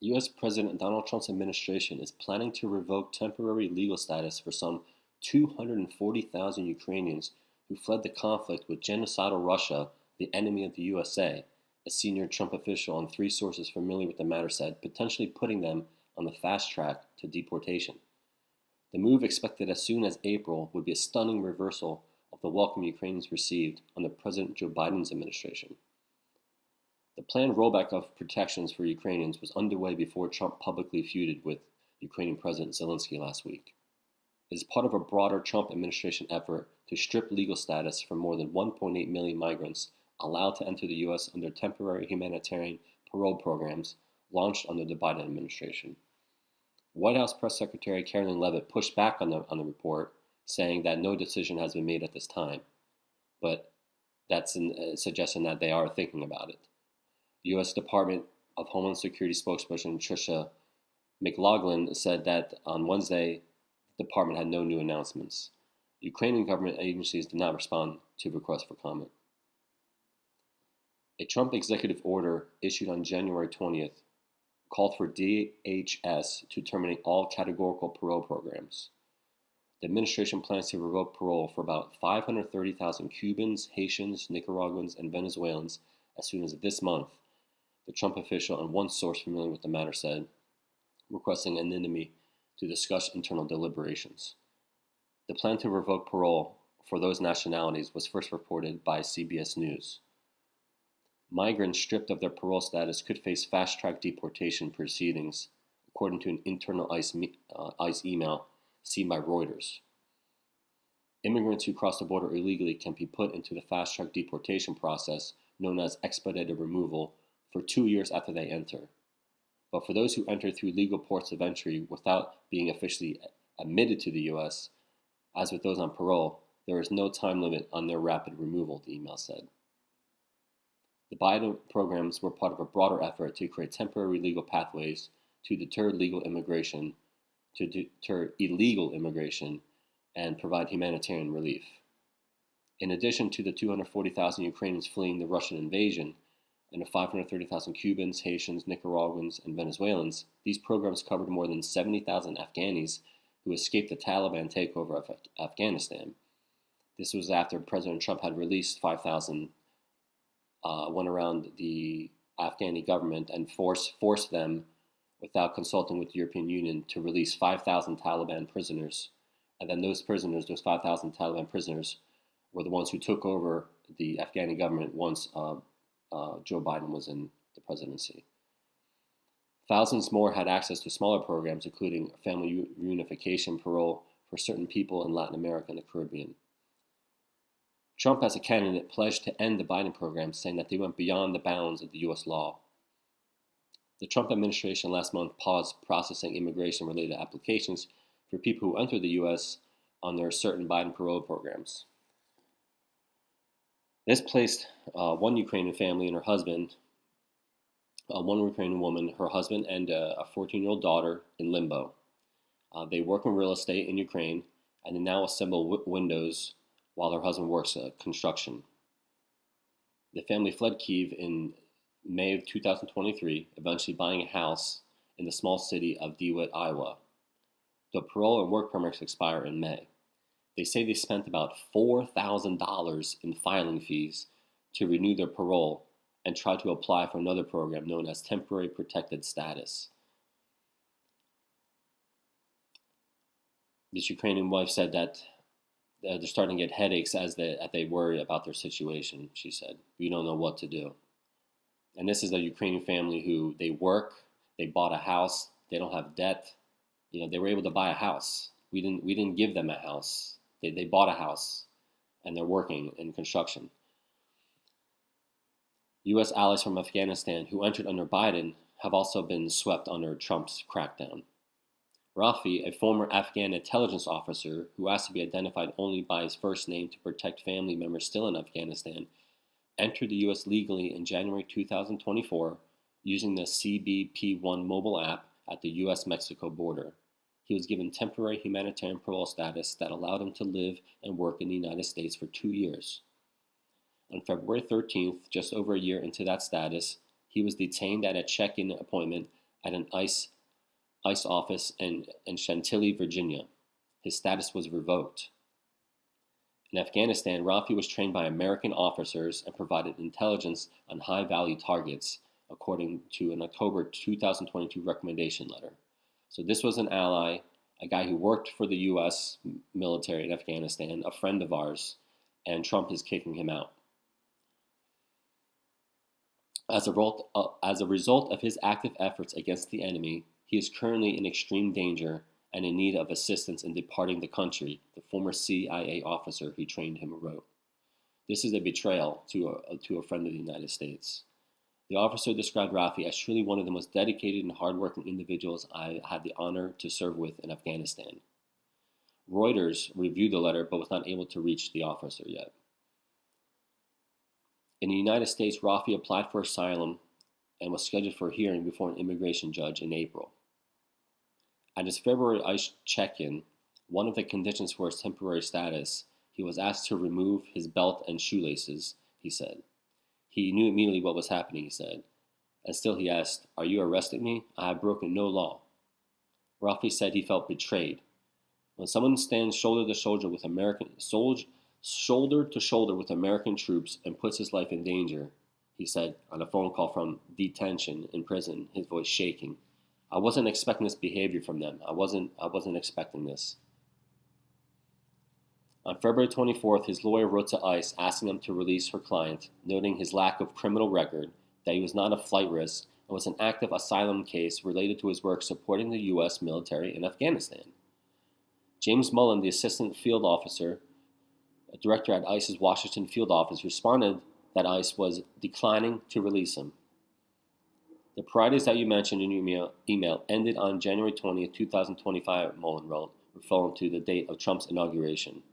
U.S. President Donald Trump's administration is planning to revoke temporary legal status for some 240,000 Ukrainians who fled the conflict with genocidal Russia, the enemy of the USA, a senior Trump official and three sources familiar with the matter said, potentially putting them on the fast track to deportation. The move, expected as soon as April, would be a stunning reversal of the welcome Ukrainians received under President Joe Biden's administration. The planned rollback of protections for Ukrainians was underway before Trump publicly feuded with Ukrainian President Zelensky last week. It is part of a broader Trump administration effort to strip legal status from more than 1.8 million migrants allowed to enter the U.S. under temporary humanitarian parole programs launched under the Biden administration. White House Press Secretary Carolyn Leavitt pushed back on the report, saying that no decision has been made at this time, but that's a suggestion that they are thinking about it. U.S. Department of Homeland Security spokesperson Tricia McLaughlin said that on Wednesday, the department had no new announcements. Ukrainian government agencies did not respond to requests for comment. A Trump executive order issued on January 20th called for DHS to terminate all categorical parole programs. The administration plans to revoke parole for about 530,000 Cubans, Haitians, Nicaraguans, and Venezuelans as soon as this month, the Trump official and one source familiar with the matter said, requesting anonymity to discuss internal deliberations. The plan to revoke parole for those nationalities was first reported by CBS News. Migrants stripped of their parole status could face fast-track deportation proceedings, according to an internal ICE email seen by Reuters. Immigrants who cross the border illegally can be put into the fast-track deportation process known as expedited removal for 2 years after they enter. But for those who enter through legal ports of entry without being officially admitted to the U.S., as with those on parole, there is no time limit on their rapid removal, the email said. The Biden programs were part of a broader effort to create temporary legal pathways to deter illegal immigration, and provide humanitarian relief. In addition to the 240,000 Ukrainians fleeing the Russian invasion, and the 530,000 Cubans, Haitians, Nicaraguans, and Venezuelans, these programs covered more than 70,000 Afghanis who escaped the Taliban takeover of Afghanistan. This was after President Trump had released 5,000, went around the Afghani government and forced them, without consulting with the European Union, to release 5,000 Taliban prisoners. And then those 5,000 Taliban prisoners, were the ones who took over the Afghani government once Joe Biden was in the presidency. Thousands more had access to smaller programs, including family reunification parole for certain people in Latin America and the Caribbean. Trump, as a candidate, pledged to end the Biden program, saying that they went beyond the bounds of the U.S. law. The Trump administration last month paused processing immigration-related applications for people who enter the U.S. under certain Biden parole programs. This placed one Ukrainian family and her husband, one Ukrainian woman, her husband, and a 14-year-old daughter in limbo. They work in real estate in Ukraine, and they now assemble windows while her husband works construction. The family fled Kyiv in May of 2023, eventually buying a house in the small city of DeWitt, Iowa. The parole and work permits expire in May. They say they spent about $4,000 in filing fees to renew their parole and tried to apply for another program known as Temporary Protected Status. This Ukrainian wife said that they're starting to get headaches as they worry about their situation, she said. We don't know what to do. And this is a Ukrainian family who they work, they bought a house, they don't have debt. They were able to buy a house. We didn't give them a house. They bought a house, and they're working in construction. U.S. allies from Afghanistan who entered under Biden have also been swept under Trump's crackdown. Rafi, a former Afghan intelligence officer who asked to be identified only by his first name to protect family members still in Afghanistan, entered the U.S. legally in January 2024 using the CBP-1 mobile app at the U.S.-Mexico border. He was given temporary humanitarian parole status that allowed him to live and work in the United States for 2 years. On February 13th, just over a year into that status, he was detained at a check-in appointment at an ICE office in Chantilly, Virginia. His status was revoked. In Afghanistan, Rafi was trained by American officers and provided intelligence on high-value targets, according to an October 2022 recommendation letter. So this was an ally, a guy who worked for the U.S. military in Afghanistan, a friend of ours, and Trump is kicking him out. As a result of his active efforts against the enemy, he is currently in extreme danger and in need of assistance in departing the country, the former CIA officer who trained him wrote. This is a betrayal to a friend of the United States. The officer described Rafi as truly one of the most dedicated and hardworking individuals I had the honor to serve with in Afghanistan. Reuters reviewed the letter but was not able to reach the officer yet. In the United States, Rafi applied for asylum and was scheduled for a hearing before an immigration judge in April. At his February ICE check-in, one of the conditions for his temporary status, he was asked to remove his belt and shoelaces, he said. He knew immediately what was happening, he said, and still he asked, "Are you arresting me? I have broken no law." Rafi said he felt betrayed. When someone stands shoulder to shoulder with American troops and puts his life in danger, he said on a phone call from detention in prison, his voice shaking, "I wasn't expecting this behavior from them. I wasn't expecting this." On February 24th, his lawyer wrote to ICE asking them to release her client, noting his lack of criminal record, that he was not a flight risk, and was an active asylum case related to his work supporting the U.S. military in Afghanistan. James Mullen, the assistant field officer, a director at ICE's Washington field office, responded that ICE was declining to release him. "The priorities that you mentioned in your email ended on January 20th, 2025, Mullen wrote, referring to the date of Trump's inauguration.